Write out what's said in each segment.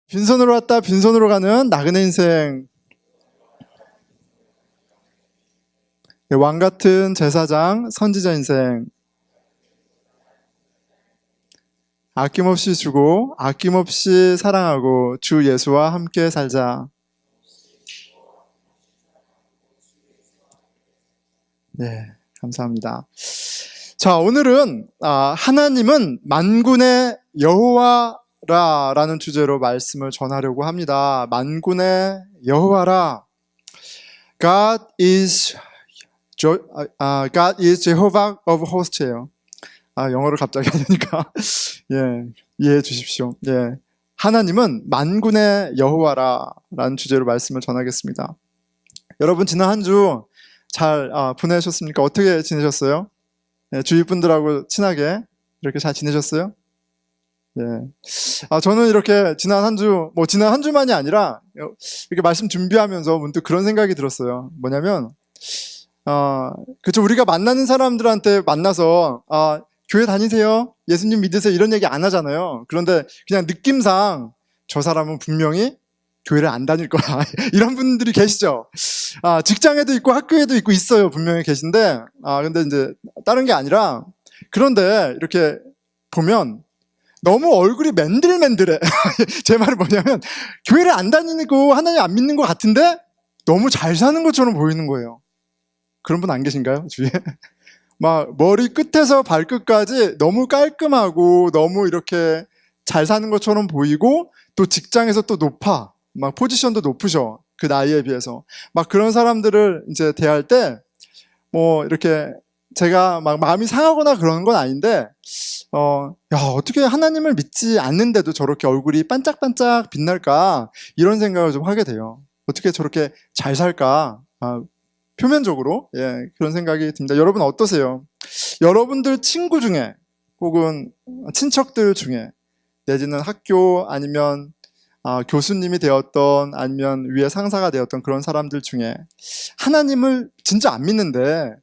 빈손으로 왔다 빈손으로 가는 나그네 인생. 왕같은 제사장 선지자 인생. 아낌없이 주고 아낌없이 사랑하고 주 예수와 함께 살자. 네, 감사합니다. 자, 오늘은 하나님은 만군의 여호와라라는 주제로 말씀을 전하려고 합니다. 만군의 여호와라. God is Jehovah of Hosts예요. 영어를 갑자기 하니까 예, 이해해 주십시오. 예, 하나님은 만군의 여호와라라는 주제로 말씀을 전하겠습니다. 여러분 지난 한 주 잘 보내셨습니까? 어떻게 지내셨어요? 예, 주위 분들하고 친하게 이렇게 잘 지내셨어요? 예. 저는 이렇게 지난 한 주만이 아니라 이렇게 말씀 준비하면서 문득 그런 생각이 들었어요. 뭐냐면 그쵸, 우리가 만나는 사람들한테 만나서 교회 다니세요? 예수님 믿으세요? 이런 얘기 안 하잖아요. 그런데 그냥 느낌상 저 사람은 분명히 교회를 안 다닐 거야. 이런 분들이 계시죠? 직장에도 있고 학교에도 있고 있어요. 분명히 계신데, 근데 이제 다른 게 아니라, 그런데 이렇게 보면 너무 얼굴이 맨들맨들해. 제 말은 뭐냐면, 교회를 안 다니고 하나님 안 믿는 것 같은데 너무 잘 사는 것처럼 보이는 거예요. 그런 분 안 계신가요? 주위에? 막 머리 끝에서 발끝까지 너무 깔끔하고 너무 이렇게 잘 사는 것처럼 보이고 또 직장에서 또 높아. 막 포지션도 높으셔. 그 나이에 비해서. 막 그런 사람들을 이제 대할 때 뭐 이렇게 제가 막 마음이 상하거나 그러는 건 아닌데 야, 어떻게 하나님을 믿지 않는데도 저렇게 얼굴이 반짝반짝 빛날까? 이런 생각을 좀 하게 돼요. 어떻게 저렇게 잘 살까? 표면적으로 그런 생각이 듭니다. 여러분 어떠세요? 여러분들 친구 중에 혹은 친척들 중에 내지는 학교 아니면 교수님이 되었던 아니면 위에 상사가 되었던 그런 사람들 중에 하나님을 진짜 안 믿는데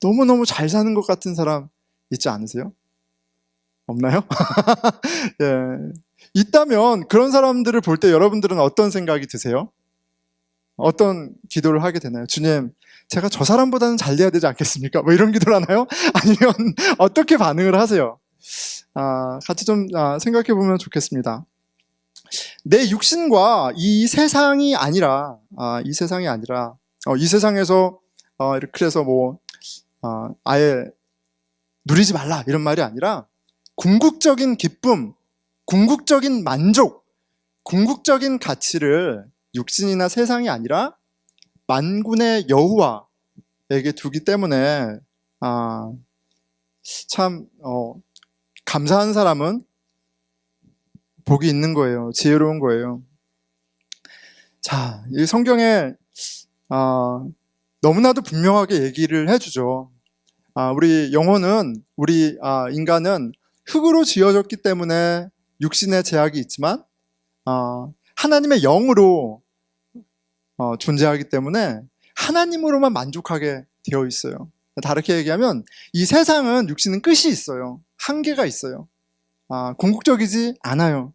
너무너무 잘 사는 것 같은 사람 있지 않으세요? 없나요? 예. 있다면 그런 사람들을 볼 때 여러분들은 어떤 생각이 드세요? 어떤 기도를 하게 되나요? 주님, 제가 저 사람보다는 잘 돼야 되지 않겠습니까? 뭐 이런 기도를 하나요? 아니면 어떻게 반응을 하세요? 같이 좀 생각해 보면 좋겠습니다. 내 육신과 이 세상이 아니라 이 세상에서 이렇게 그래서 뭐 아예 누리지 말라 이런 말이 아니라 궁극적인 기쁨, 궁극적인 만족, 궁극적인 가치를 육신이나 세상이 아니라 만군의 여호와에게 두기 때문에 참 감사한 사람은 복이 있는 거예요. 지혜로운 거예요. 자, 이 성경에 너무나도 분명하게 얘기를 해주죠. 우리 영혼은 우리 인간은 흙으로 지어졌기 때문에 육신의 제약이 있지만 하나님의 영으로 존재하기 때문에 하나님으로만 만족하게 되어 있어요. 다르게 얘기하면 이 세상은 육신은 끝이 있어요. 한계가 있어요. 궁극적이지 않아요.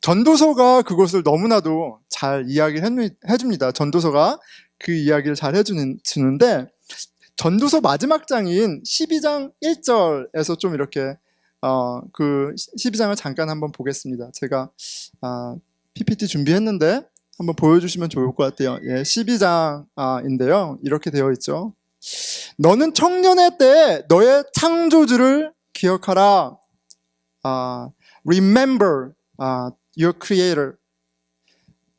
전도서가 그것을 너무나도 잘 이야기를 해줍니다. 전도서가 그 이야기를 잘 해주는데 전도서 마지막 장인 12장 1절에서 좀 이렇게 그 12장을 잠깐 한번 보겠습니다. 제가 PPT 준비했는데 한번 보여주시면 좋을 것 같아요. 12장인데요. 이렇게 되어 있죠. 너는 청년의 때 너의 창조주를 기억하라. Remember your creator.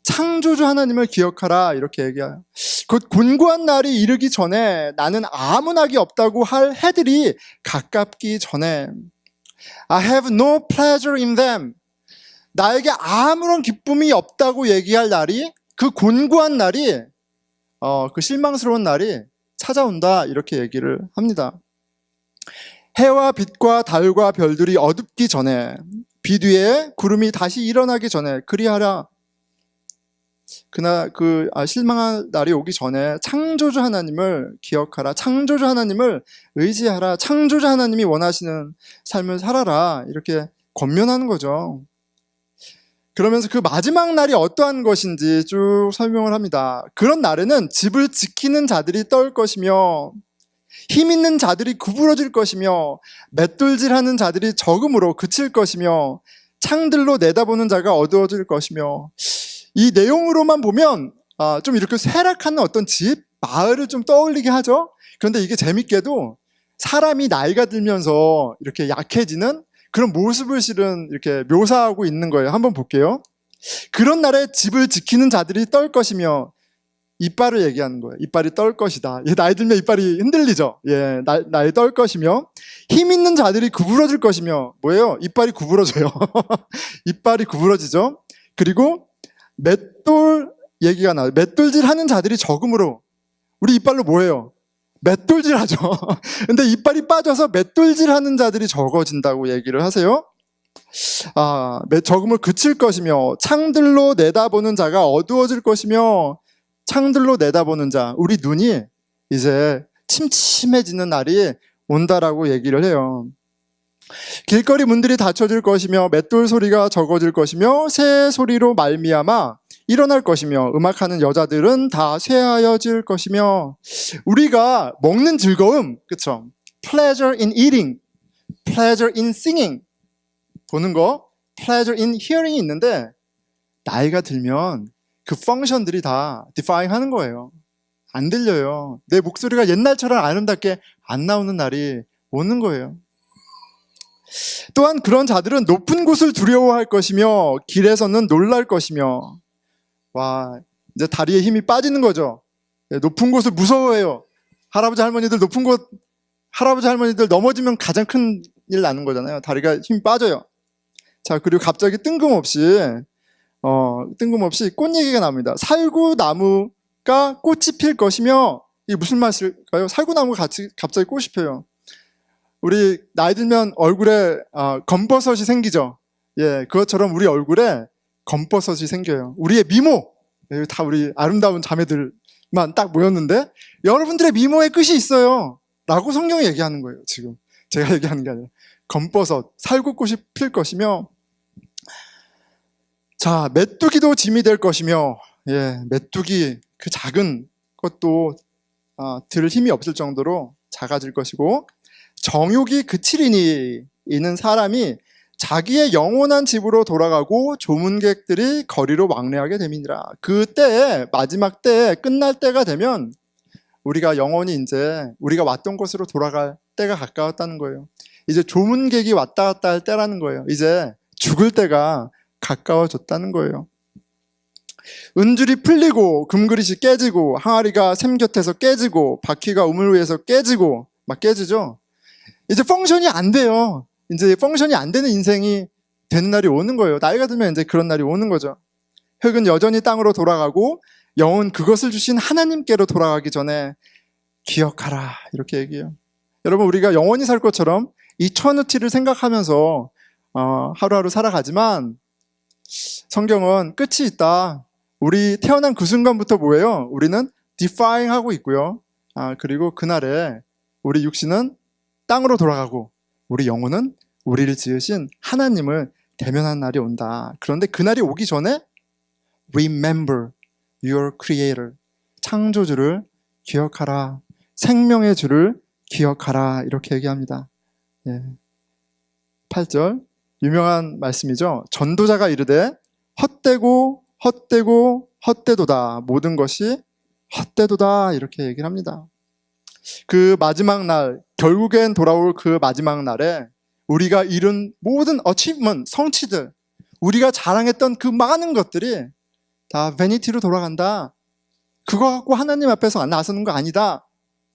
창조주 하나님을 기억하라 이렇게 얘기해요. 곧 곤고한 날이 이르기 전에 나는 아무 낙이 없다고 할 해들이 가깝기 전에 I have no pleasure in them. 나에게 아무런 기쁨이 없다고 얘기할 날이 그 곤고한 날이 그 실망스러운 날이 찾아온다 이렇게 얘기를 합니다. 해와 빛과 달과 별들이 어둡기 전에 빛 위에 구름이 다시 일어나기 전에 그리하라. 그날 실망한 날이 오기 전에 창조주 하나님을 기억하라. 창조주 하나님을 의지하라. 창조주 하나님이 원하시는 삶을 살아라. 이렇게 권면하는 거죠. 그러면서 그 마지막 날이 어떠한 것인지 쭉 설명을 합니다. 그런 날에는 집을 지키는 자들이 떨 것이며 힘 있는 자들이 구부러질 것이며 맷돌질하는 자들이 적음으로 그칠 것이며 창들로 내다보는 자가 어두워질 것이며, 이 내용으로만 보면 좀 이렇게 쇠락하는 어떤 집, 마을을 좀 떠올리게 하죠. 그런데 이게 재밌게도 사람이 나이가 들면서 이렇게 약해지는 그런 모습을 실은 이렇게 묘사하고 있는 거예요. 한번 볼게요. 그런 날에 집을 지키는 자들이 떨 것이며, 이빨을 얘기하는 거예요. 이빨이 떨 것이다. 나이 들면 이빨이 흔들리죠. 나이 떨 것이며, 힘 있는 자들이 구부러질 것이며, 뭐예요? 이빨이 구부러져요. 이빨이 구부러지죠. 그리고 맷돌 얘기가 나와요. 맷돌질 하는 자들이 적음으로, 우리 이빨로 뭐예요? 맷돌질 하죠. 근데 이빨이 빠져서 맷돌질 하는 자들이 적어진다고 얘기를 하세요. 적음을 그칠 것이며, 창들로 내다보는 자가 어두워질 것이며, 창들로 내다보는 자, 우리 눈이 이제 침침해지는 날이 온다라고 얘기를 해요. 길거리 문들이 닫혀질 것이며 맷돌 소리가 적어질 것이며 새 소리로 말미암아 일어날 것이며 음악하는 여자들은 다 쇠하여질 것이며, 우리가 먹는 즐거움, 그쵸? Pleasure in eating, pleasure in singing, 보는 거, pleasure in hearing이 있는데 나이가 들면 그 펑션들이 다 디파잉 하는 거예요. 안 들려요. 내 목소리가 옛날처럼 아름답게 안 나오는 날이 오는 거예요. 또한 그런 자들은 높은 곳을 두려워할 것이며 길에서는 놀랄 것이며, 와, 이제 다리에 힘이 빠지는 거죠. 높은 곳을 무서워해요. 할아버지 할머니들 높은 곳, 할아버지 할머니들 넘어지면 가장 큰 일 나는 거잖아요. 다리가 힘이 빠져요. 자, 그리고 갑자기 뜬금없이 꽃 얘기가 나옵니다. 살구나무가 꽃이 필 것이며, 이게 무슨 말일까요? 살구나무가 갑자기 꽃이 펴요. 우리 나이 들면 얼굴에 검버섯이 생기죠. 그것처럼 우리 얼굴에 검버섯이 생겨요. 우리의 미모, 다 우리 아름다운 자매들만 딱 모였는데 여러분들의 미모에 끝이 있어요 라고 성경이 얘기하는 거예요. 지금 제가 얘기하는 게 아니라 검버섯, 살구꽃이 필 것이며, 자, 메뚜기도 짐이 될 것이며, 메뚜기 그 작은 것도 들 힘이 없을 정도로 작아질 것이고, 정욕이 그치리니, 이는 사람이 자기의 영원한 집으로 돌아가고 조문객들이 거리로 왕래하게 됨이니라. 그때에, 마지막 때에, 끝날 때가 되면 우리가 영원히 이제 우리가 왔던 곳으로 돌아갈 때가 가까웠다는 거예요. 이제 조문객이 왔다 갔다 할 때라는 거예요. 이제 죽을 때가 가까워졌다는 거예요. 은줄이 풀리고 금그릇이 깨지고 항아리가 샘 곁에서 깨지고 바퀴가 우물 위에서 깨지고 막 깨지죠. 이제 펑션이 안 돼요. 이제 펑션이 안 되는 인생이 되는 날이 오는 거예요. 나이가 들면 이제 그런 날이 오는 거죠. 흙은 여전히 땅으로 돌아가고 영은 그것을 주신 하나님께로 돌아가기 전에 기억하라, 이렇게 얘기해요. 여러분, 우리가 영원히 살 것처럼 이터니티를 생각하면서 하루하루 살아가지만 성경은 끝이 있다. 우리 태어난 그 순간부터 뭐예요? 우리는 defying 하고 있고요. 그리고 그날에 우리 육신은 땅으로 돌아가고 우리 영혼은 우리를 지으신 하나님을 대면하는 날이 온다. 그런데 그날이 오기 전에 remember your creator, 창조주를 기억하라, 생명의 주를 기억하라, 이렇게 얘기합니다. 8절 유명한 말씀이죠. 전도자가 이르되 헛되고 헛되고 헛되도다, 모든 것이 헛되도다, 이렇게 얘기를 합니다. 그 마지막 날, 결국엔 돌아올 그 마지막 날에 우리가 이룬 모든 achievement, 성취들, 우리가 자랑했던 그 많은 것들이 다 베니티로 돌아간다. 그거 갖고 하나님 앞에서 나서는 거 아니다.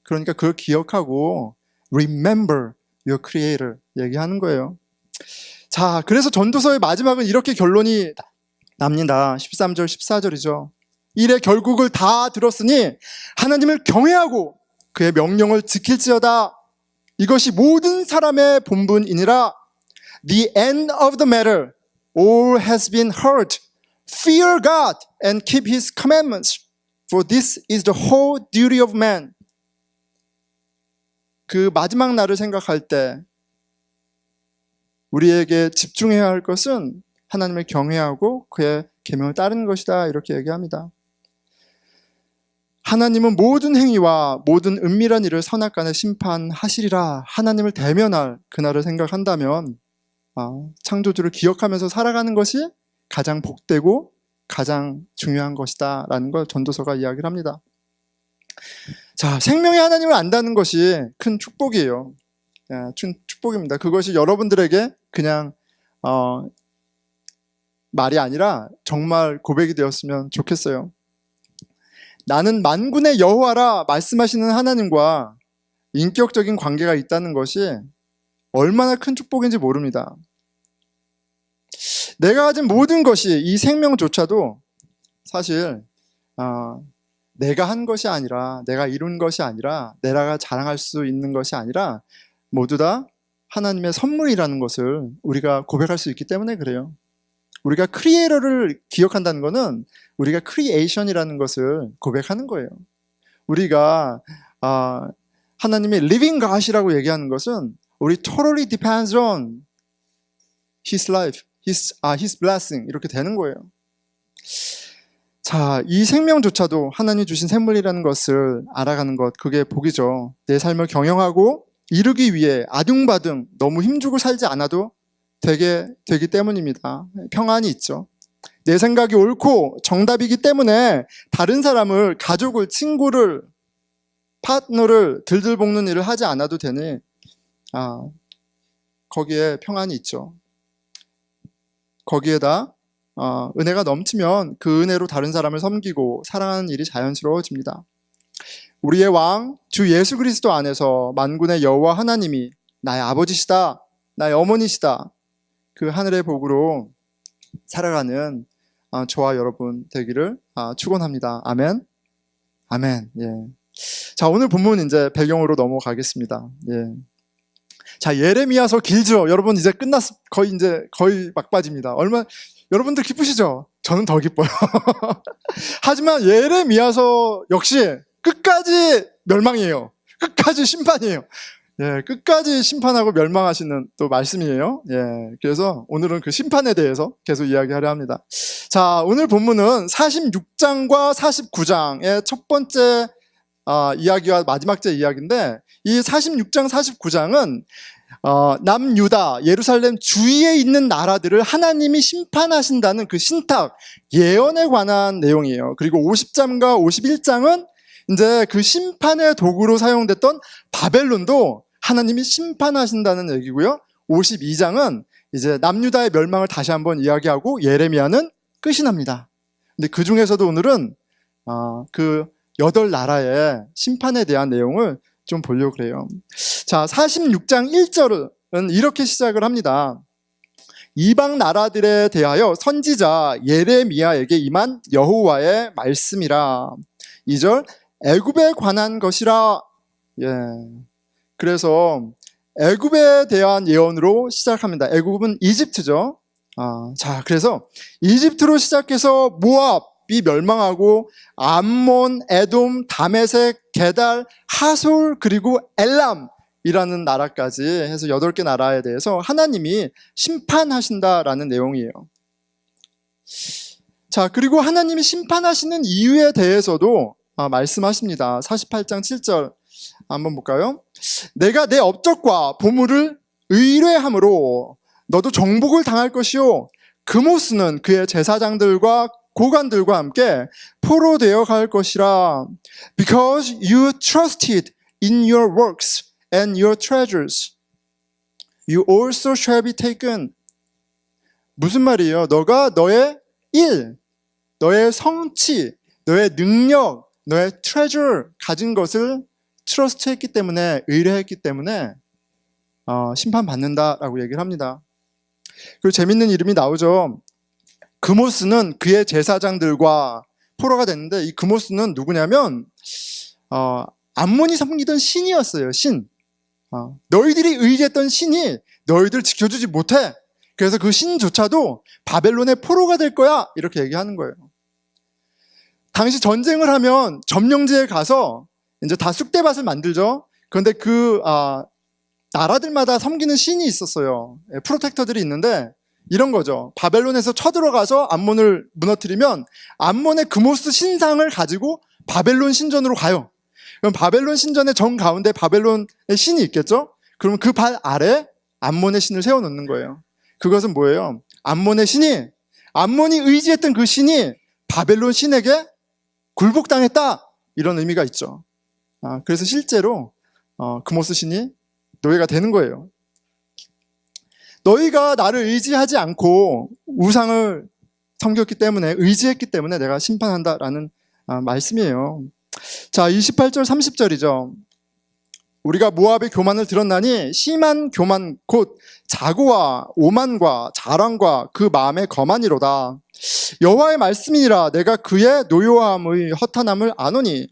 그러니까 그걸 기억하고 remember your creator 얘기하는 거예요. 자, 그래서 전도서의 마지막은 이렇게 결론이 납니다. 13절, 14절이죠. 일의 결국을 다 들었으니 하나님을 경외하고 그의 명령을 지킬지어다. 이것이 모든 사람의 본분이니라. The end of the matter, all has been heard. Fear God and keep His commandments, for this is the whole duty of man. 그 마지막 날을 생각할 때 우리에게 집중해야 할 것은 하나님을 경외하고 그의 계명을 따르는 것이다 이렇게 얘기합니다. 하나님은 모든 행위와 모든 은밀한 일을 선악간에 심판하시리라. 하나님을 대면할 그날을 생각한다면 창조주를 기억하면서 살아가는 것이 가장 복되고 가장 중요한 것이다 라는 걸 전도서가 이야기를 합니다. 자, 생명의 하나님을 안다는 것이 큰 축복이에요. 큰 축복입니다. 그것이 여러분들에게 그냥 말이 아니라 정말 고백이 되었으면 좋겠어요. 나는 만군의 여호와라 말씀하시는 하나님과 인격적인 관계가 있다는 것이 얼마나 큰 축복인지 모릅니다. 내가 가진 모든 것이, 이 생명조차도 사실 내가 한 것이 아니라, 내가 이룬 것이 아니라, 내가 자랑할 수 있는 것이 아니라 모두 다 하나님의 선물이라는 것을 우리가 고백할 수 있기 때문에 그래요. 우리가 크리에이터를 기억한다는 것은 우리가 크리에이션이라는 것을 고백하는 거예요. 우리가 하나님의 living God이라고 얘기하는 것은 우리 totally depends on His life, His blessing 이렇게 되는 거예요. 자, 이 생명조차도 하나님이 주신 샘물이라는 것을 알아가는 것, 그게 복이죠. 내 삶을 경영하고 이루기 위해 아둥바둥 너무 힘주고 살지 않아도 되기 때문입니다. 평안이 있죠. 내 생각이 옳고 정답이기 때문에 다른 사람을, 가족을, 친구를, 파트너를 들들 볶는 일을 하지 않아도 되니 거기에 평안이 있죠. 거기에다 은혜가 넘치면 그 은혜로 다른 사람을 섬기고 사랑하는 일이 자연스러워집니다. 우리의 왕 주 예수 그리스도 안에서 만군의 여호와 하나님이 나의 아버지시다, 나의 어머니시다, 그 하늘의 복으로 살아가는 저와 여러분 되기를 축원합니다. 아멘. 아멘. 예. 자, 오늘 본문 이제 배경으로 넘어가겠습니다. 예. 자, 예레미야서 길죠. 여러분 이제 거의 막바지입니다. 여러분들 기쁘시죠? 저는 더 기뻐요. 하지만 예레미야서 역시 끝까지 멸망이에요. 끝까지 심판이에요. 예, 끝까지 심판하고 멸망하시는 또 말씀이에요. 예, 그래서 오늘은 그 심판에 대해서 계속 이야기하려 합니다. 자, 오늘 본문은 46장과 49장의 첫 번째 이야기와 마지막 째 이야기인데, 이 46장, 49장은 남유다, 예루살렘 주위에 있는 나라들을 하나님이 심판하신다는 그 신탁, 예언에 관한 내용이에요. 그리고 50장과 51장은 이제 그 심판의 도구로 사용됐던 바벨론도 하나님이 심판하신다는 얘기고요. 52장은 이제 남유다의 멸망을 다시 한번 이야기하고 예레미야는 끝이 납니다. 근데 그 중에서도 오늘은 그 8나라의 심판에 대한 내용을 좀 보려고 그래요. 자, 46장 1절은 이렇게 시작을 합니다. 이방 나라들에 대하여 선지자 예레미야에게 임한 여호와의 말씀이라. 2절, 애굽에 관한 것이라. 예. 그래서 애굽에 대한 예언으로 시작합니다. 애굽은 이집트죠. 자, 그래서 이집트로 시작해서 모압이 멸망하고 암몬, 에돔, 다메섹, 게달, 하솔, 그리고 엘람이라는 나라까지 해서 8개 나라에 대해서 하나님이 심판하신다라는 내용이에요. 자, 그리고 하나님이 심판하시는 이유에 대해서도 말씀하십니다. 48장 7절 한번 볼까요? 내가 내 업적과 보물을 의뢰함으로 너도 정복을 당할 것이요, 그모스는 그의 제사장들과 고관들과 함께 포로되어 갈 것이라. Because you trusted in your works and your treasures, you also shall be taken. 무슨 말이에요? 너가 너의 일, 너의 성취, 너의 능력, 너의 treasure, 가진 것을 트러스트했기 때문에, 의뢰했기 때문에 심판받는다라고 얘기를 합니다. 그리고 재밌는 이름이 나오죠. 그모스는 그의 제사장들과 포로가 됐는데, 이 그모스는 누구냐면 암몬이 섬기던 신이었어요. 신. 너희들이 의지했던 신이 너희들 지켜주지 못해. 그래서 그 신조차도 바벨론의 포로가 될 거야, 이렇게 얘기하는 거예요. 당시 전쟁을 하면 점령지에 가서 이제 다 쑥대밭을 만들죠. 그런데 그 나라들마다 섬기는 신이 있었어요. 프로텍터들이 있는데, 이런 거죠. 바벨론에서 쳐들어가서 암몬을 무너뜨리면 암몬의 그모스 신상을 가지고 바벨론 신전으로 가요. 그럼 바벨론 신전의 정 가운데 바벨론의 신이 있겠죠? 그러면 그 발 아래 암몬의 신을 세워놓는 거예요. 그것은 뭐예요? 암몬의 신이, 암몬이 의지했던 그 신이 바벨론 신에게 굴복당했다, 이런 의미가 있죠. 그래서 실제로 그모스 신이 노예가 되는 거예요. 너희가 나를 의지하지 않고 우상을 섬겼기 때문에, 의지했기 때문에 내가 심판한다라는 말씀이에요. 자, 28절 30절이죠. 우리가 모압의 교만을 들었나니 심한 교만 곧 자고와 오만과 자랑과 그 마음의 거만이로다. 여호와의 말씀이니라. 내가 그의 노요함의 허탄함을 아노니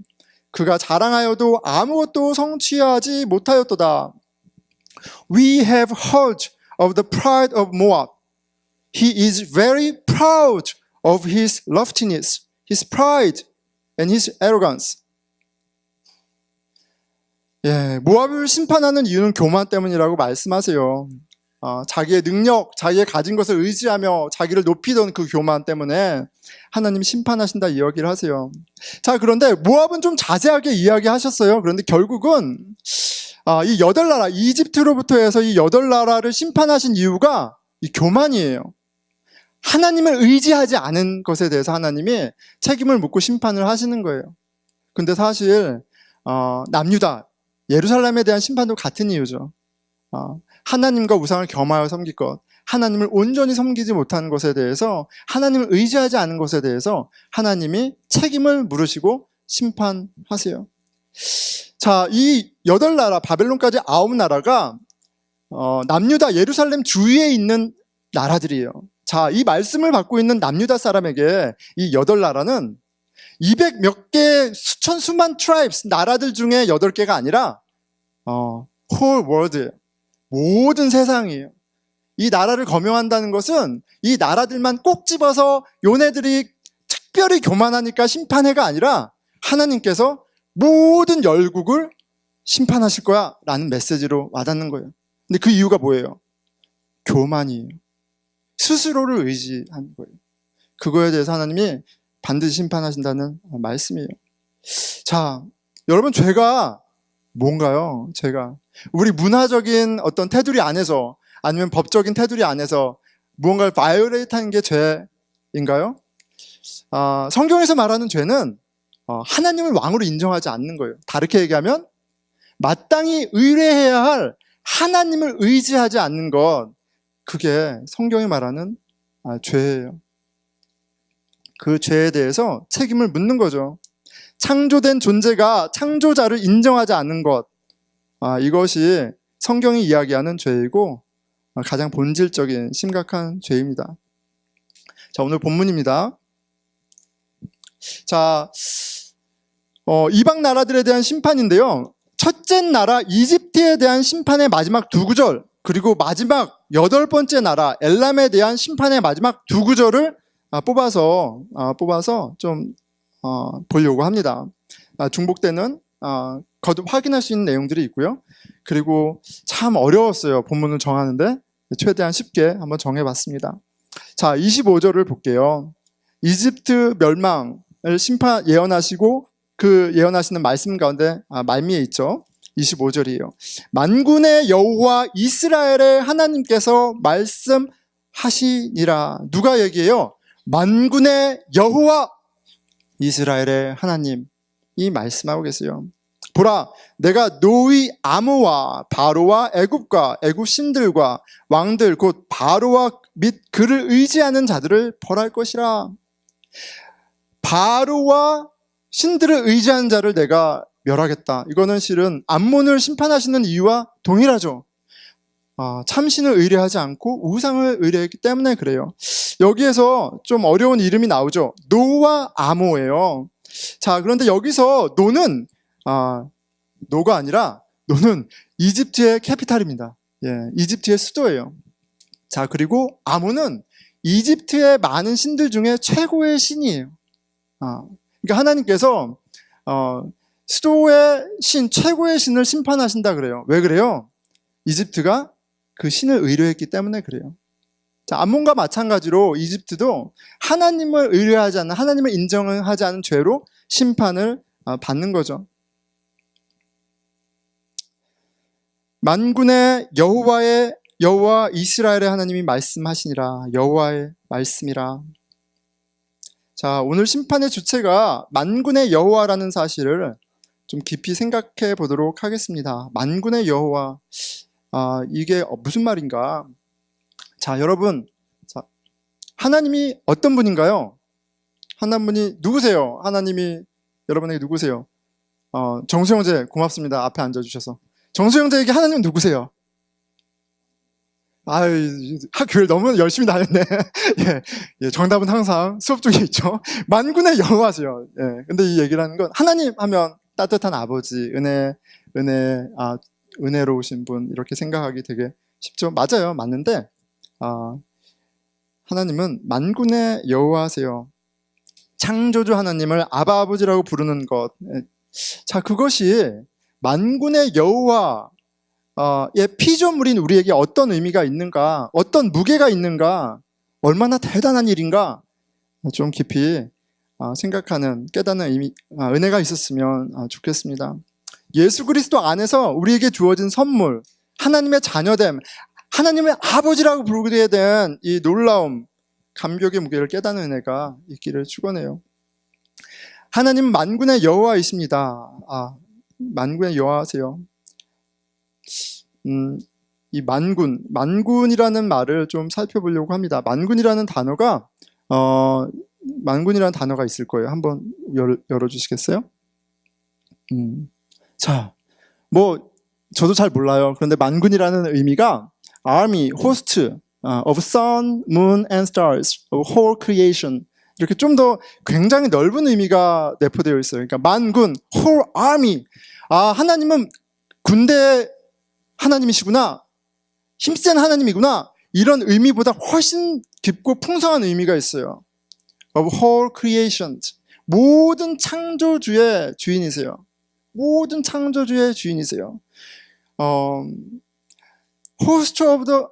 그가 자랑하여도 아무것도 성취하지 못하였도다. We have heard of the pride of Moab. He is very proud of his loftiness, his pride and his arrogance. 예, 모압을 심판하는 이유는 교만 때문이라고 말씀하세요. 자기의 능력, 자기의 가진 것을 의지하며 자기를 높이던 그 교만 때문에 하나님이 심판하신다 이야기를 하세요. 자, 그런데 모압은 좀 자세하게 이야기하셨어요. 그런데 결국은 이 8나라, 이집트로부터 해서 이 8나라를 심판하신 이유가 이 교만이에요. 하나님을 의지하지 않은 것에 대해서 하나님이 책임을 묻고 심판을 하시는 거예요. 근데 사실 남유다, 예루살렘에 대한 심판도 같은 이유죠. 하나님과 우상을 겸하여 섬길 것, 하나님을 온전히 섬기지 못하는 것에 대해서, 하나님을 의지하지 않은 것에 대해서 하나님이 책임을 물으시고 심판하세요. 자, 이 8나라, 바벨론까지 9나라가 남유다, 예루살렘 주위에 있는 나라들이에요. 자, 이 말씀을 받고 있는 남유다 사람에게 이 8나라는 200 몇 개, 수천, 수만 트라이브스, 나라들 중에 8개가 아니라 whole world, 모든 세상이에요. 이 나라를 거명한다는 것은 이 나라들만 꼭 집어서 요네들이 특별히 교만하니까 심판해가 아니라 하나님께서 모든 열국을 심판하실 거야 라는 메시지로 와닿는 거예요. 근데 그 이유가 뭐예요? 교만이에요. 스스로를 의지하는 거예요. 그거에 대해서 하나님이 반드시 심판하신다는 말씀이에요. 자, 여러분, 죄가 뭔가요? 죄가 우리 문화적인 어떤 테두리 안에서, 아니면 법적인 테두리 안에서 무언가를 바이올레이트하는 게 죄인가요? 성경에서 말하는 죄는 하나님을 왕으로 인정하지 않는 거예요. 다르게 얘기하면 마땅히 의뢰해야 할 하나님을 의지하지 않는 것, 그게 성경이 말하는 죄예요. 그 죄에 대해서 책임을 묻는 거죠. 창조된 존재가 창조자를 인정하지 않는 것, 이것이 성경이 이야기하는 죄이고 가장 본질적인 심각한 죄입니다. 자, 오늘 본문입니다. 자, 이방 나라들에 대한 심판인데요. 첫째 나라 이집트에 대한 심판의 마지막 2구절, 그리고 마지막 8번째 나라 엘람에 대한 심판의 마지막 2구절을 뽑아서 좀 보려고 합니다. 중복되는 거듭 확인할 수 있는 내용들이 있고요. 그리고 참 어려웠어요. 본문을 정하는데 최대한 쉽게 한번 정해봤습니다. 자, 25절을 볼게요. 이집트 멸망을 심판 예언하시고 그 예언하시는 말씀 가운데 말미에 있죠. 25절이에요. 만군의 여호와 이스라엘의 하나님께서 말씀하시니라. 누가 얘기해요? 만군의 여호와 이스라엘의 하나님이 말씀하고 계세요. 보라, 내가 노이 아모와 바로와 애굽과 애굽 신들과 왕들 곧 바로와 및 그를 의지하는 자들을 벌할 것이라. 바로와 신들을 의지하는 자를 내가 멸하겠다. 이거는 실은 암몬을 심판하시는 이유와 동일하죠. 참신을 의뢰하지 않고 우상을 의뢰했기 때문에 그래요. 여기에서 좀 어려운 이름이 나오죠. 노와 아모예요. 자, 그런데 여기서 노는 노가 아니라 노는 이집트의 캐피탈입니다. 예, 이집트의 수도예요. 자, 그리고 아모는 이집트의 많은 신들 중에 최고의 신이에요. 그러니까 하나님께서 수도의 신, 최고의 신을 심판하신다 그래요. 왜 그래요? 이집트가 그 신을 의뢰했기 때문에 그래요. 자, 암몬과 마찬가지로 이집트도 하나님을 의뢰하지 않는, 하나님을 인정하지 않은 죄로 심판을 받는 거죠. 만군의 여호와 이스라엘의 하나님이 말씀하시니라. 여호와의 말씀이라. 자, 오늘 심판의 주체가 만군의 여호와라는 사실을 좀 깊이 생각해 보도록 하겠습니다. 만군의 여호와, 이게 무슨 말인가? 자, 여러분, 자, 하나님이 어떤 분인가요? 하나님이 누구세요? 하나님이 여러분에게 누구세요? 정수 형제 고맙습니다. 앞에 앉아주셔서. 정수 형제에게 하나님은 누구세요? 학교를 너무 열심히 다녔네. 예, 정답은 항상 수업 중에 있죠. 만군의 여호와세요. 예, 근데 이 얘기를 하는 건 하나님 하면 따뜻한 아버지, 은혜로우신 분, 이렇게 생각하기 되게 쉽죠. 맞아요. 맞는데, 하나님은 만군의 여호와세요. 창조주 하나님을 아바 아버지라고 부르는 것. 자, 그것이 만군의 여호와의 피조물인 우리에게 어떤 의미가 있는가, 어떤 무게가 있는가, 얼마나 대단한 일인가, 좀 깊이 생각하는, 깨닫는 은혜가 있었으면 좋겠습니다. 예수 그리스도 안에서 우리에게 주어진 선물, 하나님의 자녀됨, 하나님의 아버지라고 부르게 된 이 놀라움, 감격의 무게를 깨닫는 은혜가 있기를 축원해요. 하나님 만군의 여호와이십니다. 만군의 여호와세요. 이 만군이라는 말을 좀 살펴보려고 합니다. 만군이라는 단어가 있을 거예요. 한번 열어주시겠어요? 자, 저도 잘 몰라요. 그런데 만군이라는 의미가 army, host of sun, moon and stars, of whole creation, 이렇게 좀 더 굉장히 넓은 의미가 내포되어 있어요. 그러니까 만군, whole army. 하나님은 군대 하나님이시구나, 힘센 하나님이구나, 이런 의미보다 훨씬 깊고 풍성한 의미가 있어요. Of whole creation, 모든 창조주의 주인이세요. 모든 창조주의 주인이세요. host of the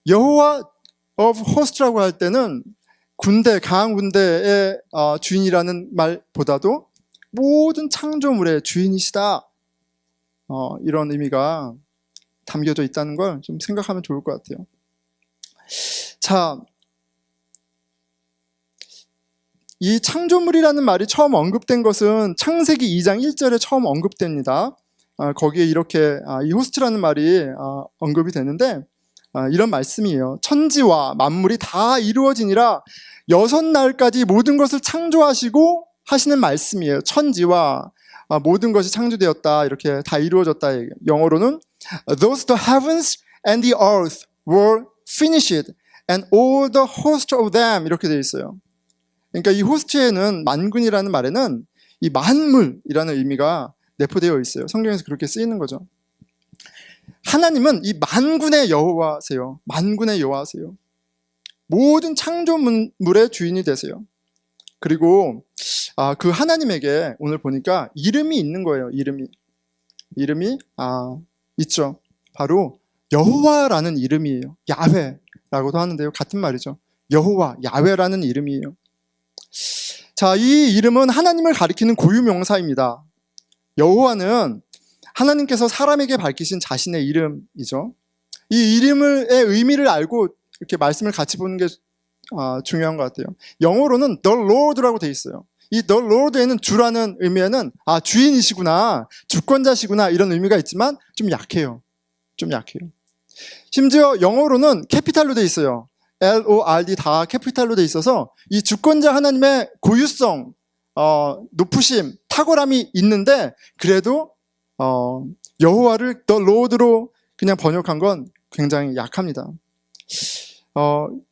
여호와 of host라고 할 때는 강한 군대의 주인이라는 말보다도 모든 창조물의 주인이시다, 이런 의미가 담겨져 있다는 걸 좀 생각하면 좋을 것 같아요. 자, 이 창조물이라는 말이 처음 언급된 것은 창세기 2장 1절에 처음 언급됩니다. 거기에 이렇게 이 호스트라는 말이 언급이 되는데, 이런 말씀이에요. 천지와 만물이 다 이루어지니라. 6날까지 모든 것을 창조하시고 하시는 말씀이에요. 천지와 모든 것이 창조되었다, 이렇게 다 이루어졌다. 영어로는 Thus the heavens and the earth were finished and all the host of them, 이렇게 되어 있어요. 그러니까 이 호스트에는, 만군이라는 말에는 이 만물이라는 의미가 내포되어 있어요. 성경에서 그렇게 쓰이는 거죠. 하나님은 이 만군의 여호와세요. 만군의 여호와세요. 모든 창조물의 주인이 되세요. 그리고 그 하나님에게 오늘 보니까 이름이 있는 거예요. 이름이 있죠. 바로 여호와라는 이름이에요. 야훼라고도 하는데요, 같은 말이죠. 여호와, 야훼라는 이름이에요. 자, 이 이름은 하나님을 가리키는 고유명사입니다. 여호와는 하나님께서 사람에게 밝히신 자신의 이름이죠. 이 이름의 의미를 알고 이렇게 말씀을 같이 보는 게 중요한 것 같아요. 영어로는 The Lord라고 돼 있어요. 이 The Lord에는 주라는 의미에는 주인이시구나, 주권자시구나, 이런 의미가 있지만 좀 약해요. 심지어 영어로는 캐피탈로 돼 있어요. L-O-R-D 다 캐피탈로 돼 있어서 이 주권자 하나님의 고유성, 높으심, 탁월함이 있는데, 그래도 여호와를 The Lord로 그냥 번역한 건 굉장히 약합니다.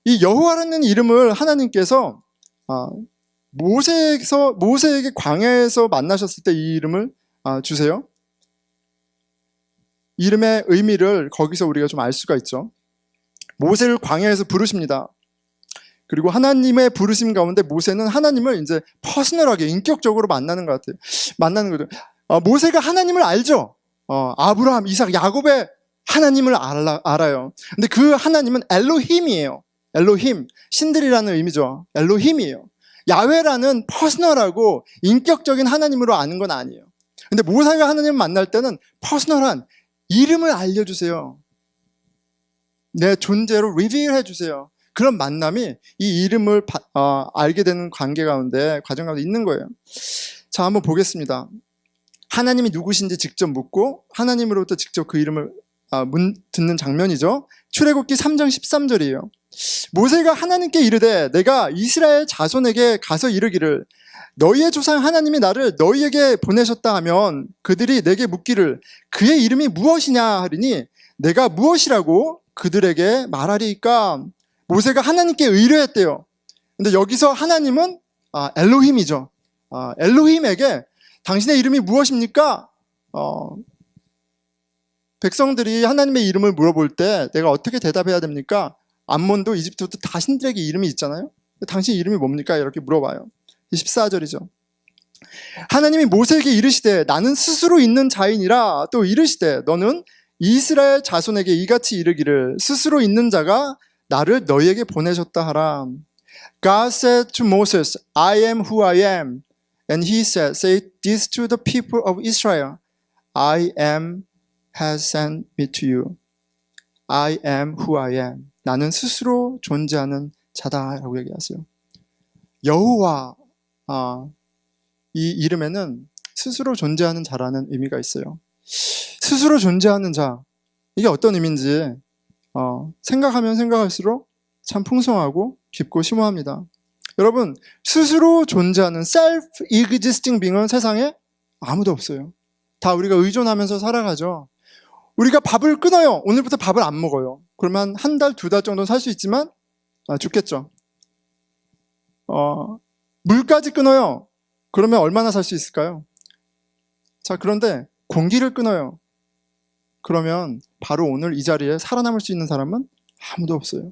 이 여호와라는 이름을 하나님께서 모세에게 광야에서 만나셨을 때 이 이름을 주세요. 이름의 의미를 거기서 우리가 좀 알 수가 있죠. 모세를 광야에서 부르십니다. 그리고 하나님의 부르심 가운데 모세는 하나님을 이제 퍼스널하게, 인격적으로 만나는 것 같아요. 만나는 거죠. 모세가 하나님을 알죠. 아브라함, 이삭, 야곱의 하나님을 알아요. 근데 그 하나님은 엘로힘이에요. 엘로힘, 신들이라는 의미죠. 엘로힘이에요. 야훼라는 퍼스널하고 인격적인 하나님으로 아는 건 아니에요. 근데 모세가 하나님을 만날 때는 퍼스널한 이름을 알려주세요. 내 존재로 리빌 해주세요. 그런 만남이 이 이름을 알게 되는 관계 가운데, 과정 가운데 있는 거예요. 자, 한번 보겠습니다. 하나님이 누구신지 직접 묻고 하나님으로부터 직접 그 이름을 듣는 장면이죠. 출애굽기 3장 13절이에요. 모세가 하나님께 이르되 내가 이스라엘 자손에게 가서 이르기를 너희의 조상 하나님이 나를 너희에게 보내셨다 하면 그들이 내게 묻기를 그의 이름이 무엇이냐 하리니 내가 무엇이라고 그들에게 말하리이까. 모세가 하나님께 의뢰했대요. 근데 여기서 하나님은 엘로힘이죠. 엘로힘에게 당신의 이름이 무엇입니까? 백성들이 하나님의 이름을 물어볼 때 내가 어떻게 대답해야 됩니까? 암몬도 이집트도 다 신들에게 이름이 있잖아요. 당신 이름이 뭡니까? 이렇게 물어봐요. 14절이죠. 하나님이 모세에게 이르시되 나는 스스로 있는 자이니라. 또 이르시되 너는 이스라엘 자손에게 이같이 이르기를 스스로 있는 자가 나를 너희에게 보내셨다 하라. God said to Moses, I am who I am. And he said, say this to the people of Israel. I am has sent me to you. I am who I am. 나는 스스로 존재하는 자다라고 얘기하세요. 여호와, 이 이름에는 스스로 존재하는 자라는 의미가 있어요. 스스로 존재하는 자, 이게 어떤 의미인지 생각하면 생각할수록 참 풍성하고 깊고 심오합니다. 여러분, 스스로 존재하는 self-existing being은 세상에 아무도 없어요. 다 우리가 의존하면서 살아가죠. 우리가 밥을 끊어요. 오늘부터 밥을 안 먹어요. 그러면 한 달, 두 달 정도는 살 수 있지만 죽겠죠. 물까지 끊어요. 그러면 얼마나 살 수 있을까요? 자, 그런데 공기를 끊어요. 그러면 바로 오늘 이 자리에 살아남을 수 있는 사람은 아무도 없어요.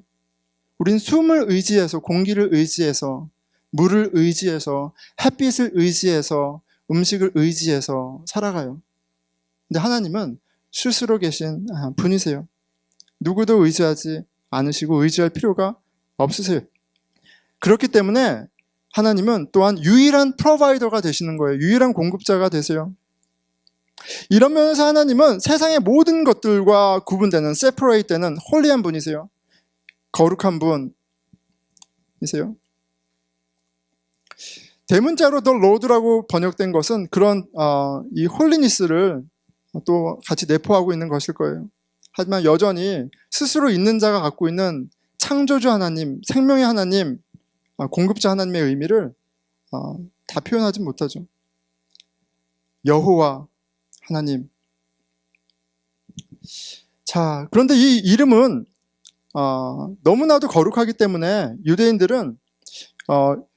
우린 숨을 의지해서, 공기를 의지해서, 물을 의지해서, 햇빛을 의지해서, 음식을 의지해서 살아가요. 근데 하나님은 스스로 계신 분이세요. 누구도 의지하지 않으시고 의지할 필요가 없으세요. 그렇기 때문에 하나님은 또한 유일한 프로바이더가 되시는 거예요. 유일한 공급자가 되세요. 이런 면에서 하나님은 세상의 모든 것들과 구분되는, 세퍼레이트 되는 홀리한 분이세요. 거룩한 분이세요. 대문자로 The Lord라고 번역된 것은 그런 이 홀리니스를 또 같이 내포하고 있는 것일 거예요. 하지만 여전히 스스로 있는 자가 갖고 있는 창조주 하나님, 생명의 하나님, 공급자 하나님의 의미를 다 표현하지 못하죠. 여호와 하나님. 자, 그런데 이 이름은 너무나도 거룩하기 때문에 유대인들은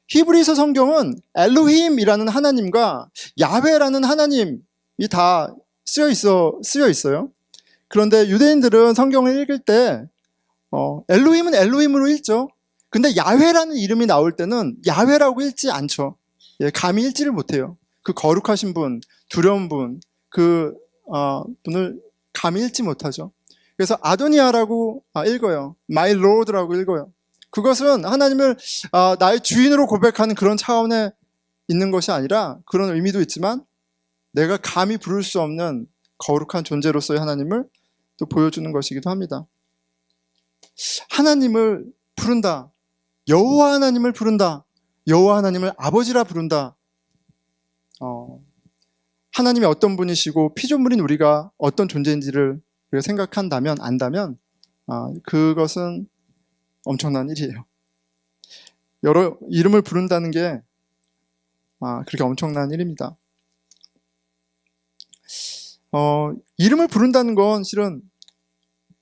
히브리서 성경은 엘로힘이라는 하나님과 야훼라는 하나님이 다 쓰여 있어요. 그런데 유대인들은 성경을 읽을 때 엘로힘은 엘로힘으로 읽죠. 근데 야훼라는 이름이 나올 때는 야훼라고 읽지 않죠. 감히 읽지를 못해요. 그 거룩하신 분, 두려운 분, 그 분을 감히 읽지 못하죠. 그래서 아도니아라고 읽어요. My Lord라고 읽어요. 그것은 하나님을 나의 주인으로 고백하는 그런 차원에 있는 것이 아니라, 그런 의미도 있지만 내가 감히 부를 수 없는 거룩한 존재로서의 하나님을 또 보여주는 것이기도 합니다. 하나님을 부른다. 여호와 하나님을 부른다. 여호와 하나님을 아버지라 부른다. 하나님이 어떤 분이시고 피조물인 우리가 어떤 존재인지를 우리가 생각한다면, 안다면 그것은 엄청난 일이에요. 여러 이름을 부른다는 게 그렇게 엄청난 일입니다. 이름을 부른다는 건 실은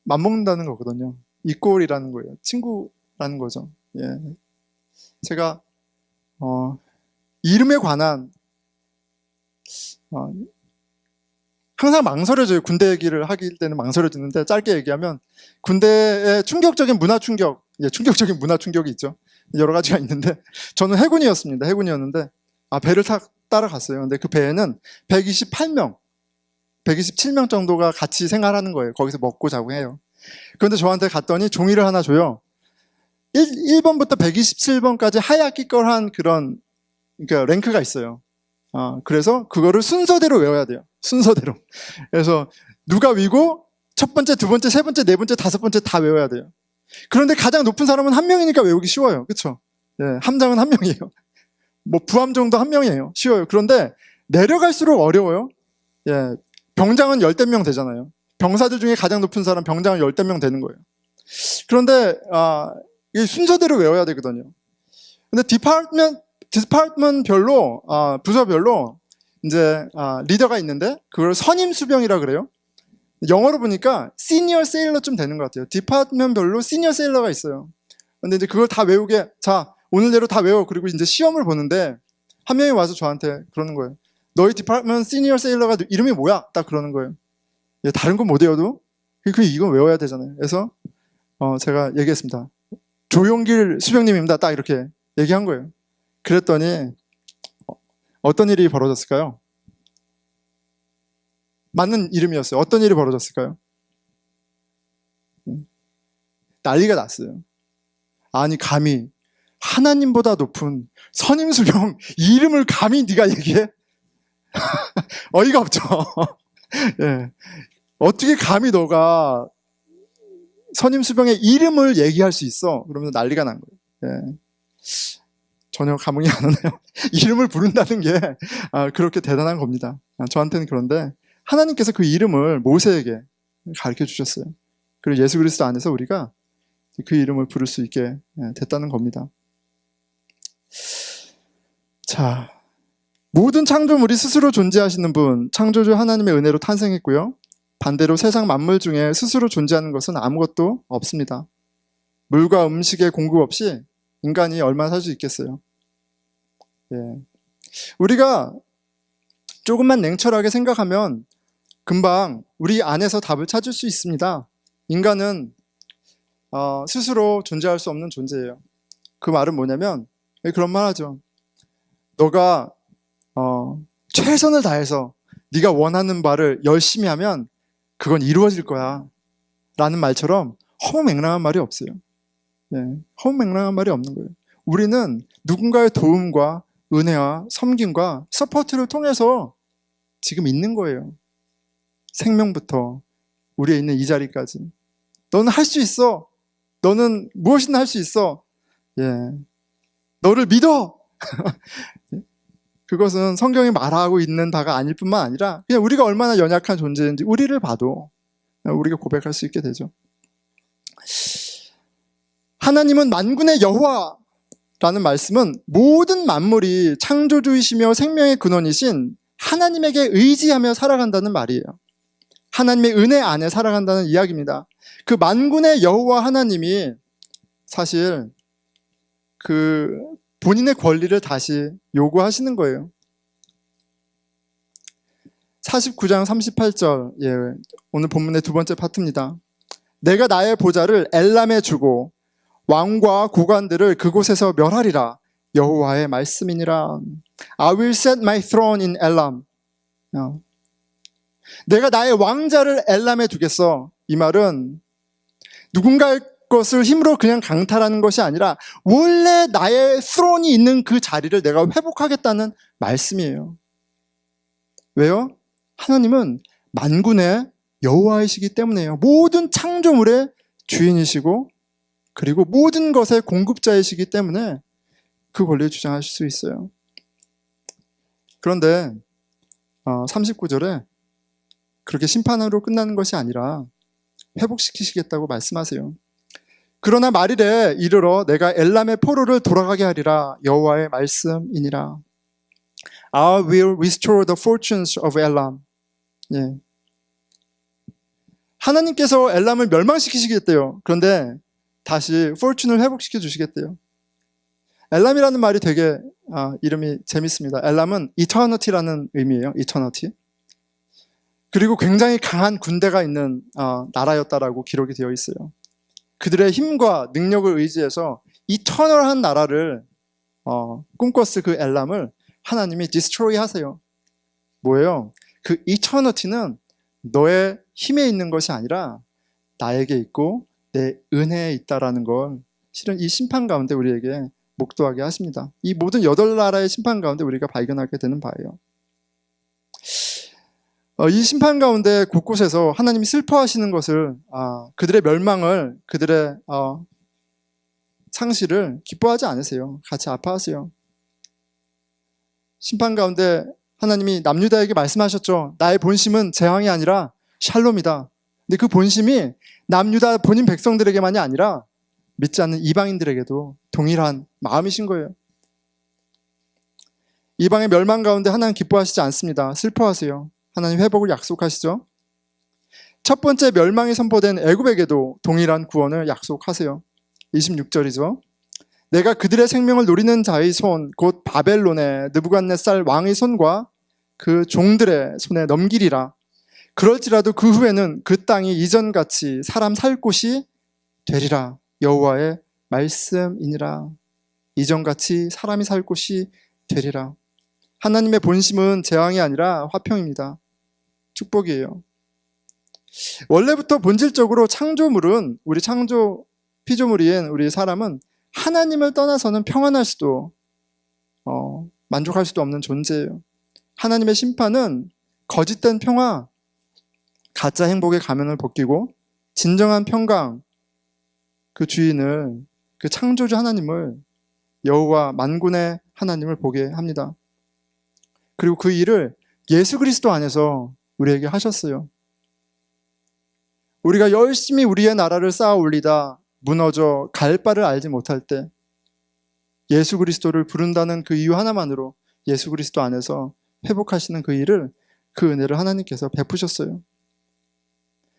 맞먹는다는 거거든요. 이꼴이라는 거예요. 친구라는 거죠. 예. 제가 이름에 관한 항상 망설여져요. 군대 얘기를 하기 때는 망설여지는데, 짧게 얘기하면 군대의 충격적인 문화 충격, 충격적인 문화 충격이 있죠. 여러 가지가 있는데, 저는 해군이었습니다. 해군이었는데 배를 따라갔어요. 근데 그 배에는 128명 127명 정도가 같이 생활하는 거예요. 거기서 먹고 자고 해요. 그런데 저한테 갔더니 종이를 하나 줘요. 1번부터 127번까지 하얗게 껄한 그런 그러니까 랭크가 있어요. 그래서 그거를 순서대로 외워야 돼요. 순서대로. 그래서 누가 위고 첫 번째, 두 번째, 세 번째, 네 번째, 다섯 번째 다 외워야 돼요. 그런데 가장 높은 사람은 한 명이니까 외우기 쉬워요. 그렇죠? 예, 함장은 한 명이에요. 뭐 부함정도 한 명이에요. 쉬워요. 그런데 내려갈수록 어려워요. 예, 병장은 10명 되잖아요. 병사들 중에 가장 높은 사람 병장은 10명 되는 거예요. 그런데 이 순서대로 외워야 되거든요. 근데 디파트먼트별로 부서별로 이제 리더가 있는데 그걸 선임 수병이라 그래요. 영어로 보니까 시니어 세일러쯤 되는 것 같아요. 디파트먼트별로 시니어 세일러가 있어요. 근데 이제 그걸 다 외우게 자 오늘내로 다 외워. 그리고 이제 시험을 보는데 한 명이 와서 저한테 그러는 거예요. 너희 디파트먼트 시니어 세일러가 이름이 뭐야? 딱 그러는 거예요. 예, 다른 건 못 외워도 이건 외워야 되잖아요. 그래서 제가 얘기했습니다. 조용길 수병님입니다. 딱 이렇게 얘기한 거예요. 그랬더니 어떤 일이 벌어졌을까요? 맞는 이름이었어요. 어떤 일이 벌어졌을까요? 난리가 났어요. 아니 감히 하나님보다 높은 선임수병 이름을 감히 네가 얘기해? 어이가 없죠. 예. 어떻게 감히 너가 선임수병의 이름을 얘기할 수 있어? 그러면서 난리가 난 거예요. 예. 전혀 감흥이 안 오네요. 이름을 부른다는 게 그렇게 대단한 겁니다. 저한테는 그런데 하나님께서 그 이름을 모세에게 가르쳐 주셨어요. 그리고 예수 그리스도 안에서 우리가 그 이름을 부를 수 있게 됐다는 겁니다. 자, 모든 창조물이 스스로 존재하시는 분, 창조주 하나님의 은혜로 탄생했고요. 반대로 세상 만물 중에 스스로 존재하는 것은 아무것도 없습니다. 물과 음식의 공급 없이 인간이 얼마나 살 수 있겠어요? 예. 우리가 조금만 냉철하게 생각하면 금방 우리 안에서 답을 찾을 수 있습니다. 인간은 스스로 존재할 수 없는 존재예요. 그 말은 뭐냐면 그런 말 하죠. 너가 최선을 다해서 네가 원하는 바를 열심히 하면 그건 이루어질 거야 라는 말처럼 허무맹랑한 말이 없어요. 네, 허무맹랑한 말이 없는 거예요. 우리는 누군가의 도움과 은혜와 섬김과 서포트를 통해서 지금 있는 거예요. 생명부터 우리에 있는 이 자리까지. 너는 할 수 있어. 너는 무엇이든 할 수 있어. 예, 너를 믿어. 그것은 성경이 말하고 있는 바가 아닐 뿐만 아니라 그냥 우리가 얼마나 연약한 존재인지 우리를 봐도 우리가 고백할 수 있게 되죠. 하나님은 만군의 여호와라는 말씀은 모든 만물이 창조주이시며 생명의 근원이신 하나님에게 의지하며 살아간다는 말이에요. 하나님의 은혜 안에 살아간다는 이야기입니다. 그 만군의 여호와 하나님이 사실 그 본인의 권리를 다시 요구하시는 거예요. 49장 38절, 예, 오늘 본문의 두 번째 파트입니다. 내가 나의 보좌를 엘람에 주고 왕과 고관들을 그곳에서 멸하리라. 여호와의 말씀이니라. I will set my throne in Elam. 내가 나의 왕자를 엘람에 두겠어. 이 말은 누군가의 것을 힘으로 그냥 강탈하는 것이 아니라 원래 나의 스론이 있는 그 자리를 내가 회복하겠다는 말씀이에요. 왜요? 하나님은 만군의 여호와이시기 때문에요. 모든 창조물의 주인이시고 그리고 모든 것의 공급자이시기 때문에 그 권리를 주장하실 수 있어요. 그런데 39절에 그렇게 심판으로 끝나는 것이 아니라 회복시키시겠다고 말씀하세요. 그러나 말일에 이르러 내가 엘람의 포로를 돌아가게 하리라. 여호와의 말씀이니라. I will restore the fortunes of Elam. 예. 하나님께서 엘람을 멸망시키시겠대요. 그런데 다시 fortune을 회복시켜 주시겠대요. 엘람이라는 말이 되게 이름이 재밌습니다. 엘람은 eternity라는 의미예요. eternity. 그리고 굉장히 강한 군대가 있는 나라였다라고 기록이 되어 있어요. 그들의 힘과 능력을 의지해서 이터널한 나라를 꿈꿨을 그 엘람을 하나님이 디스트로이 하세요. 뭐예요? 그 이터니티는 너의 힘에 있는 것이 아니라 나에게 있고 내 은혜에 있다라는 걸 실은 이 심판 가운데 우리에게 목도하게 하십니다. 이 모든 8나라의 심판 가운데 우리가 발견하게 되는 바예요. 이 심판 가운데 곳곳에서 하나님이 슬퍼하시는 것을, 그들의 멸망을, 그들의 상실을 기뻐하지 않으세요. 같이 아파하세요. 심판 가운데 하나님이 남유다에게 말씀하셨죠. 나의 본심은 재앙이 아니라 샬롬이다. 근데 그 본심이 남유다 본인 백성들에게만이 아니라 믿지 않는 이방인들에게도 동일한 마음이신 거예요. 이방의 멸망 가운데 하나님 기뻐하시지 않습니다. 슬퍼하세요. 하나님 회복을 약속하시죠. 첫 번째 멸망이 선포된 애굽에게도 동일한 구원을 약속하세요. 26절이죠. 내가 그들의 생명을 노리는 자의 손, 곧 바벨론의 느부갓네살 왕의 손과 그 종들의 손에 넘기리라. 그럴지라도 그 후에는 그 땅이 이전같이 사람 살 곳이 되리라. 여호와의 말씀이니라. 이전같이 사람이 살 곳이 되리라. 하나님의 본심은 재앙이 아니라 화평입니다. 축복이에요. 원래부터 본질적으로 창조물은, 우리 창조 피조물인 우리 사람은 하나님을 떠나서는 평안할 수도 만족할 수도 없는 존재예요. 하나님의 심판은 거짓된 평화, 가짜 행복의 가면을 벗기고 진정한 평강, 그 주인을, 그 창조주 하나님을, 여호와 만군의 하나님을 보게 합니다. 그리고 그 일을 예수 그리스도 안에서 우리에게 하셨어요. 우리가 열심히 우리의 나라를 쌓아 올리다 무너져 갈 바를 알지 못할 때 예수 그리스도를 부른다는 그 이유 하나만으로 예수 그리스도 안에서 회복하시는 그 일을, 그 은혜를 하나님께서 베푸셨어요.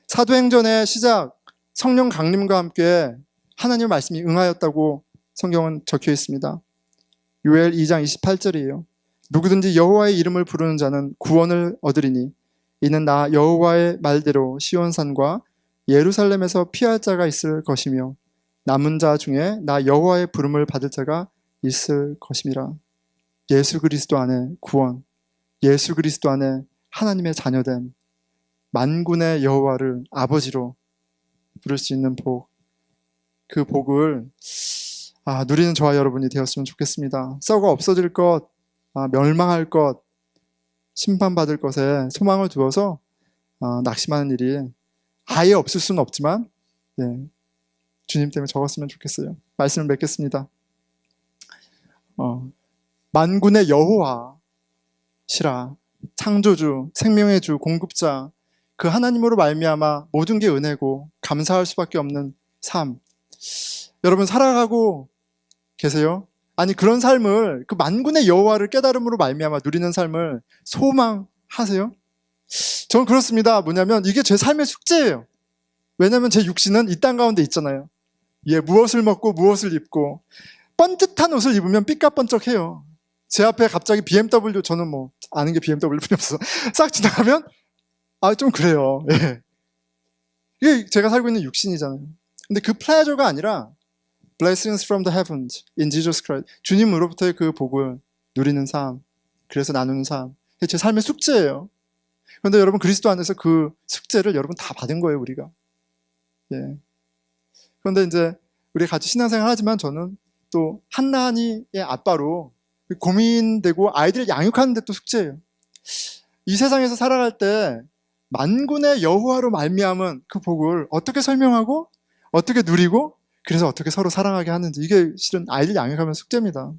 사도행전의 시작, 성령 강림과 함께 하나님의 말씀이 응하였다고 성경은 적혀 있습니다. 요엘 2장 28절이에요. 누구든지 여호와의 이름을 부르는 자는 구원을 얻으리니 이는 나 여호와의 말대로 시온산과 예루살렘에서 피할 자가 있을 것이며 남은 자 중에 나 여호와의 부름을 받을 자가 있을 것임이라. 예수 그리스도 안에 구원, 예수 그리스도 안에 하나님의 자녀됨, 만군의 여호와를 아버지로 부를 수 있는 복, 그 복을 누리는 저와 여러분이 되었으면 좋겠습니다. 썩어 없어질 것, 멸망할 것, 심판받을 것에 소망을 두어서 낙심하는 일이 아예 없을 수는 없지만 주님 때문에 적었으면 좋겠어요. 말씀을 맺겠습니다. 만군의 여호와시라, 창조주, 생명의 주, 공급자, 그 하나님으로 말미암아 모든 게 은혜고 감사할 수밖에 없는 삶, 여러분 살아가고 계세요? 아니, 그런 삶을, 그 만군의 여호와를 깨달음으로 말미암아 누리는 삶을 소망하세요? 저는 그렇습니다. 뭐냐면 이게 제 삶의 숙제예요. 왜냐면 제 육신은 이 땅 가운데 있잖아요. 무엇을 먹고 무엇을 입고, 번듯한 옷을 입으면 삐까번쩍해요. 제 앞에 갑자기 BMW, 저는 뭐 아는 게 BMW뿐이 없어서 싹 지나가면 좀 그래요. 이게 제가 살고 있는 육신이잖아요. 근데 그 플레저가 아니라 Blessings from the heavens in Jesus Christ, 주님으로부터의 그 복을 누리는 삶, 그래서 나누는 삶, 제 삶의 숙제예요. 그런데 여러분, 그리스도 안에서 그 숙제를 여러분 다 받은 거예요, 우리가. 그런데 이제 우리 같이 신앙생활 하지만 저는 또 한나니의 아빠로 고민되고 아이들을 양육하는 데 또 숙제예요. 이 세상에서 살아갈 때 만군의 여호와로 말미암은 그 복을 어떻게 설명하고 어떻게 누리고, 그래서 어떻게 서로 사랑하게 하는지, 이게 실은 아이들 양육하면 숙제입니다.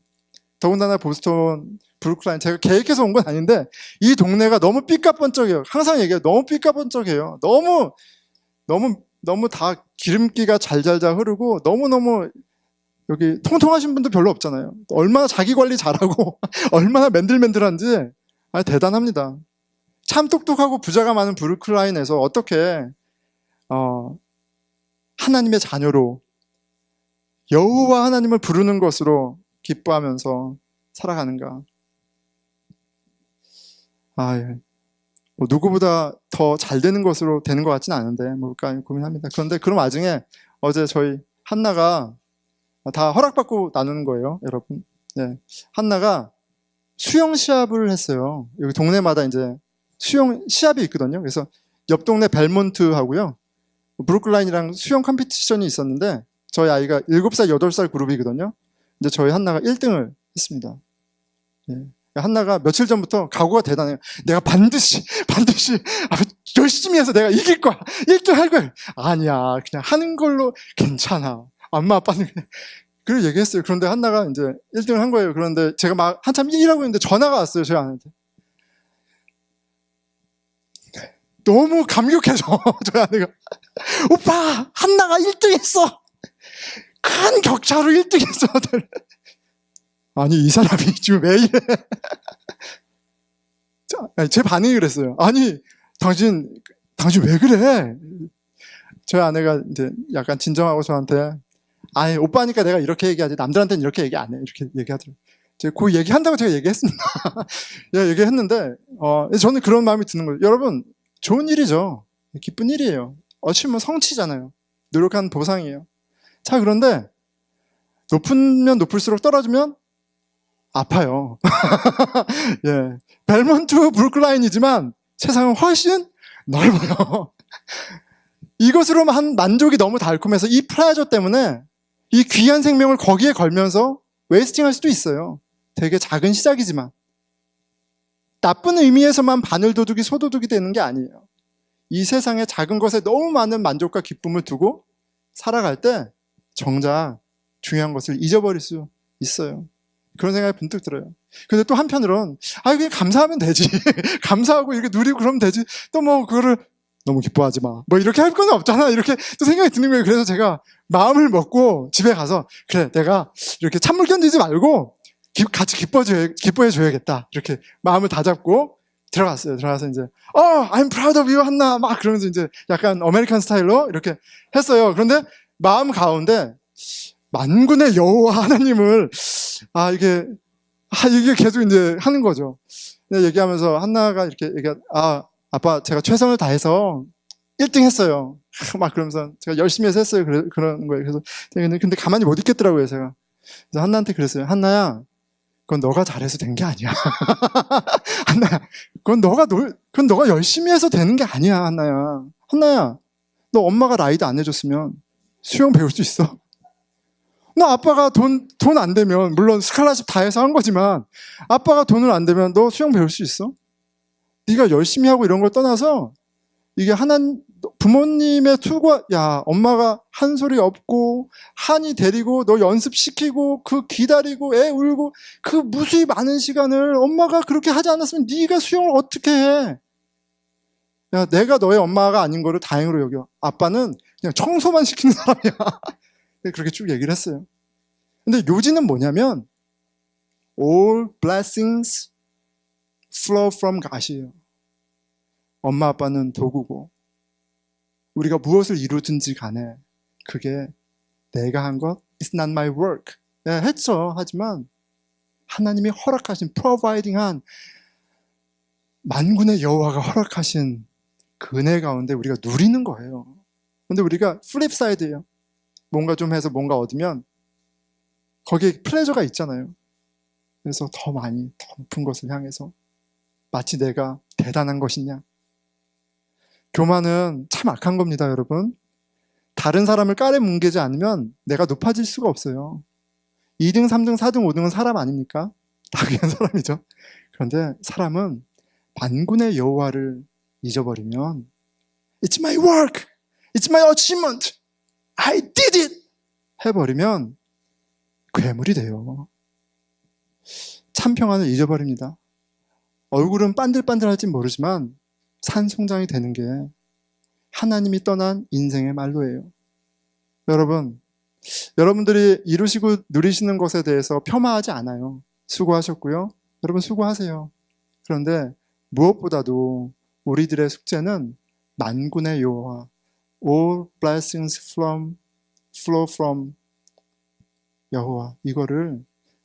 더군다나 보스턴, 브루클라인, 제가 계획해서 온 건 아닌데 이 동네가 너무 삐까번쩍해요. 항상 얘기해요. 너무 삐까번쩍해요. 너무 다 기름기가 잘잘잘 흐르고 너무너무 여기 통통하신 분도 별로 없잖아요. 얼마나 자기 관리 잘하고 얼마나 맨들맨들한지 대단합니다. 참 똑똑하고 부자가 많은 브루클라인에서 어떻게 하나님의 자녀로 여호와 하나님을 부르는 것으로 기뻐하면서 살아가는가. 뭐 누구보다 더 잘 되는 것으로 되는 것 같지는 않은데 뭘까 고민합니다. 그런데 그런 와중에 어제 저희 한나가 다 허락받고 나누는 거예요, 여러분. 한나가 수영 시합을 했어요. 여기 동네마다 이제 수영 시합이 있거든요. 그래서 옆 동네 벨몬트하고요. 브루클라인이랑 수영 컴피티션이 있었는데 저희 아이가 7살, 8살 그룹이거든요. 이제 저희 한나가 1등을 했습니다. 예. 한나가 며칠 전부터 각오가 대단해요. 내가 반드시 열심히 해서 내가 이길 거야. 1등 할 거야. 아니야. 그냥 하는 걸로 괜찮아. 엄마 아빠는 그냥 그렇게 얘기했어요. 그런데 한나가 이제 1등을 한 거예요. 그런데 제가 막 한참 일하고 있는데 전화가 왔어요. 저희 아내한테. 너무 감격해서 저희 아내가 오빠 한나가 1등 했어. 큰 격차로 1등 했어. 아니 이 사람이 지금 왜 이래. 제 반응이 그랬어요. 아니 당신 왜 그래. 저희 아내가 이제 약간 진정하고 저한테 아니 오빠니까 내가 이렇게 얘기하지 남들한테는 이렇게 얘기 안 해. 이렇게 얘기하더라고요. 제가 그 얘기한다고 제가 얘기했습니다. 예, 얘기했는데 저는 그런 마음이 드는 거예요. 여러분 좋은 일이죠. 기쁜 일이에요. 어찌보면 성취잖아요. 노력한 보상이에요. 자, 그런데 높으면 높을수록 떨어지면 아파요. 예, 벨몬트 브루클라인이지만 세상은 훨씬 넓어요. 이것으로만 만족이 너무 달콤해서 이 플레저 때문에 이 귀한 생명을 거기에 걸면서 웨이스팅할 수도 있어요. 되게 작은 시작이지만 나쁜 의미에서만 바늘도둑이 소도둑이 되는 게 아니에요. 이 세상의 작은 것에 너무 많은 만족과 기쁨을 두고 살아갈 때 정작 중요한 것을 잊어버릴 수 있어요. 그런 생각이 문득 들어요. 근데 또 한편으론 그냥 감사하면 되지. 감사하고 이렇게 누리고 그러면 되지. 또 뭐 그거를 너무 기뻐하지 마. 뭐 이렇게 할 건 없잖아. 이렇게 또 생각이 드는 거예요. 그래서 제가 마음을 먹고 집에 가서 그래 내가 이렇게 찬물 견디지 말고 같이 기뻐해 줘야겠다. 이렇게 마음을 다잡고 들어갔어요. 들어가서 이제 I'm proud of you 한나 막 그러면서 이제 약간 아메리칸 스타일로 이렇게 했어요. 그런데 마음 가운데 만군의 여호와 하나님을 이게 계속 이제 하는 거죠. 얘기하면서 한나가 이렇게 아빠 제가 최선을 다해서 1등 했어요. 막 그러면서 제가 열심히 해서 했어요. 그런 거예요. 그래서 근데 가만히 못 있겠더라고요. 제가. 그래서 한나한테 그랬어요. 한나야, 그건 너가 잘해서 된 게 아니야. 한나야, 그건 너가 열심히 해서 되는 게 아니야. 한나야, 너 엄마가 라이드 안 해줬으면 수영 배울 수 있어? 너 아빠가 돈 안 되면, 물론 스칼라십 다 해서 한 거지만, 아빠가 돈을 안 되면 너 수영 배울 수 있어? 네가 열심히 하고 이런 걸 떠나서, 이게 부모님의 투과, 엄마가 한 소리 없고, 한이 데리고, 너 연습시키고, 기다리고, 애 울고, 무수히 많은 시간을 엄마가 그렇게 하지 않았으면 네가 수영을 어떻게 해? 내가 너의 엄마가 아닌 거를 다행으로 여겨. 아빠는 그냥 청소만 시키는 사람이야. 그렇게 쭉 얘기를 했어요. 근데 요지는 뭐냐면 all blessings flow from God이에요. 엄마 아빠는 도구고 우리가 무엇을 이루든지 간에 그게 내가 한 것 It's not my work. 했죠. 하지만 하나님이 허락하신 providing한 만군의 여호와가 허락하신 그 은혜 가운데 우리가 누리는 거예요. 근데 우리가 플립 사이드예요. 뭔가 좀 해서 뭔가 얻으면 거기에 플레저가 있잖아요. 그래서 더 많이 더 높은 것을 향해서 마치 내가 대단한 것이냐. 교만은 참 악한 겁니다, 여러분. 다른 사람을 깔아뭉개지 않으면 내가 높아질 수가 없어요. 2등, 3등, 4등, 5등은 사람 아닙니까? 다 그냥 사람이죠. 그런데 사람은 만군의 여호와를 잊어버리면 It's my work! It's my achievement! I did it! 해버리면 괴물이 돼요. 참 평안을 잊어버립니다. 얼굴은 반들반들할지 모르지만 산송장이 되는 게 하나님이 떠난 인생의 말로예요. 여러분들이 이루시고 누리시는 것에 대해서 폄하하지 않아요. 수고하셨고요. 여러분 수고하세요. 그런데 무엇보다도 우리들의 숙제는 만군의 여호와 All blessings flow from 여호와 이거를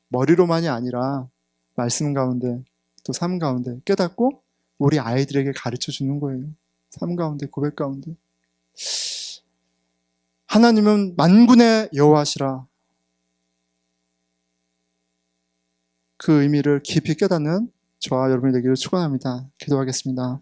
머리로만이 아니라 말씀 가운데 또 삶 가운데 깨닫고 우리 아이들에게 가르쳐 주는 거예요. 삶 가운데 고백 가운데 하나님은 만군의 여호와시라 그 의미를 깊이 깨닫는 저와 여러분이 되기를 축원합니다. 기도하겠습니다.